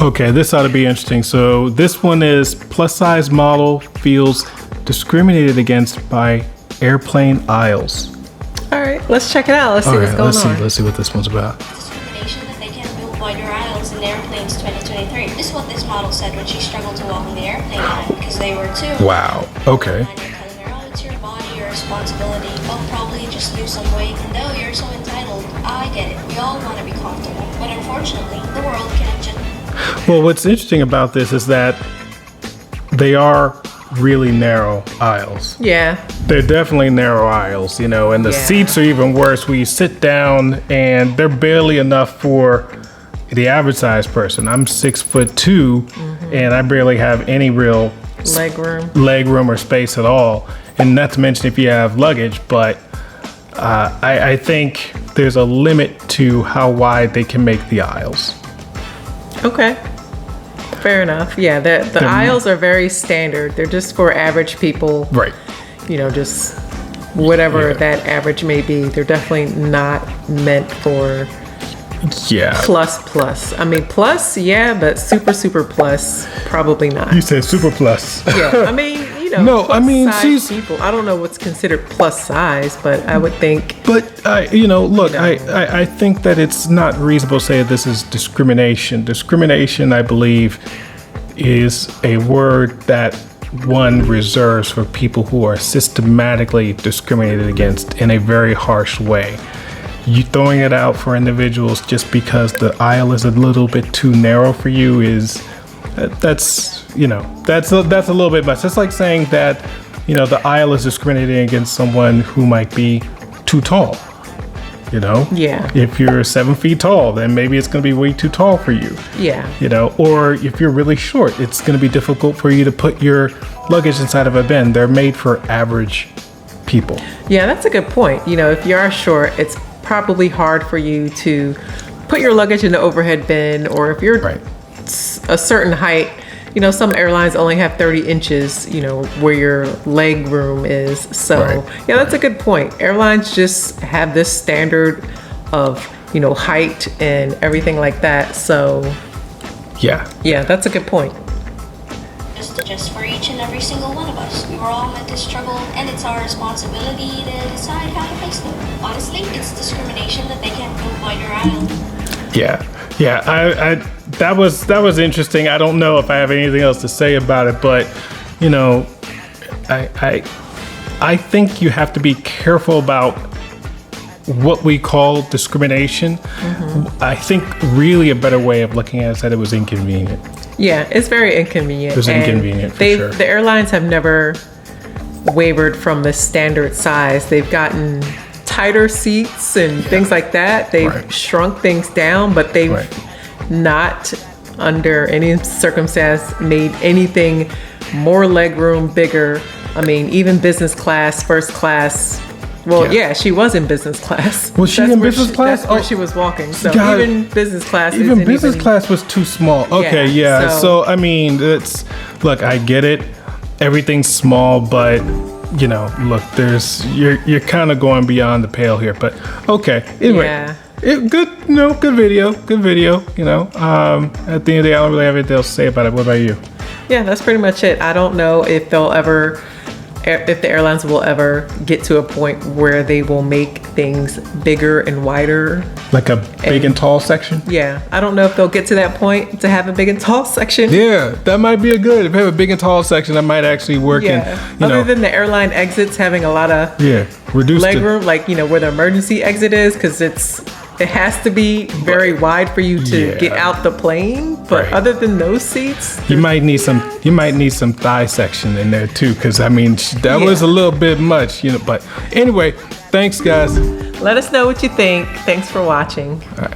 Okay, this ought to be interesting. So this one is plus size model feels discriminated against by airplane aisles. All right, let's check it out. Let's see what's going on. Let's see what this one's about. Discrimination that they can't build wider aisles in airplanes 2023. This is what this model said when she struggled to walk on the airplane aisle because they were too. Wow. Okay. And you're telling her, oh, it's your body, your responsibility. Oh, probably just lose some weight. And no, you're so entitled. I get it. We all want to be comfortable. But unfortunately, the world can't just. Well, what's interesting about this is that they are really narrow aisles. Yeah. They're definitely narrow aisles, and the seats are even worse where you sit down and they're barely enough for the average size person. I'm 6'2", and I barely have any real leg room or space at all. And not to mention if you have luggage, but I think there's a limit to how wide they can make the aisles. Okay. Fair enough. Yeah, the aisles are very standard. They're just for average people. Right. Just whatever that average may be. They're definitely not meant for plus. I mean, plus, but super plus, probably not. You said super plus. Yeah, I mean, no, I mean, she's people. I don't know what's considered plus size, but I would think. But look, I think that it's not reasonable to say this is discrimination. Discrimination, I believe, is a word that one reserves for people who are systematically discriminated against in a very harsh way. You throwing it out for individuals just because the aisle is a little bit too narrow for you that's a little bit much. It's like saying that the aisle is discriminating against someone who might be too tall. Yeah. If you're 7 feet tall, then maybe it's going to be way too tall for you. Yeah. Or if you're really short, it's going to be difficult for you to put your luggage inside of a bin. They're made for average people. Yeah, that's a good point. If you are short, it's probably hard for you to put your luggage in the overhead bin, or if you're a certain height, some airlines only have 30 inches, where your leg room is. So that's a good point. Airlines just have this standard of, height and everything like that. So yeah, that's a good point. Just for each and every single one of us. We were all meant to struggle, and it's our responsibility to decide how to face them. Honestly, it's discrimination that they can't build wider aisles. Yeah. That was interesting. I don't know if I have anything else to say about it, but I think you have to be careful about what we call discrimination. I think really a better way of looking at it is that it was inconvenient. Yeah, it's very inconvenient. It was inconvenient for sure. The airlines have never wavered from the standard size. They've gotten tighter seats and things like that. They've shrunk things down, but they've not under any circumstance made anything more legroom, bigger. I mean, even business class, first class. Well, she was in business class. Was she in business class? That's where she was walking. So even business class class was too small. Okay, So I mean, look, I get it. Everything's small, but look, you're kind of going beyond the pale here. But okay, anyway, good video. At the end of the day, I don't really have anything else to say about it. What about you? Yeah, that's pretty much it. I don't know if the airlines will ever get to a point where they will make things bigger and wider. Like a big and tall section? Yeah. I don't know if they'll get to that point to have a big and tall section. Yeah, that might be if you have a big and tall section, that might actually work. Other than the airline exits having a lot of reduced leg room, like, where the emergency exit is, because it has to be very wide for you to get out the plane. But other than those seats, you might need some thigh section in there too, because I mean that was a little bit much, But anyway, thanks guys. Let us know what you think. Thanks for watching. All right.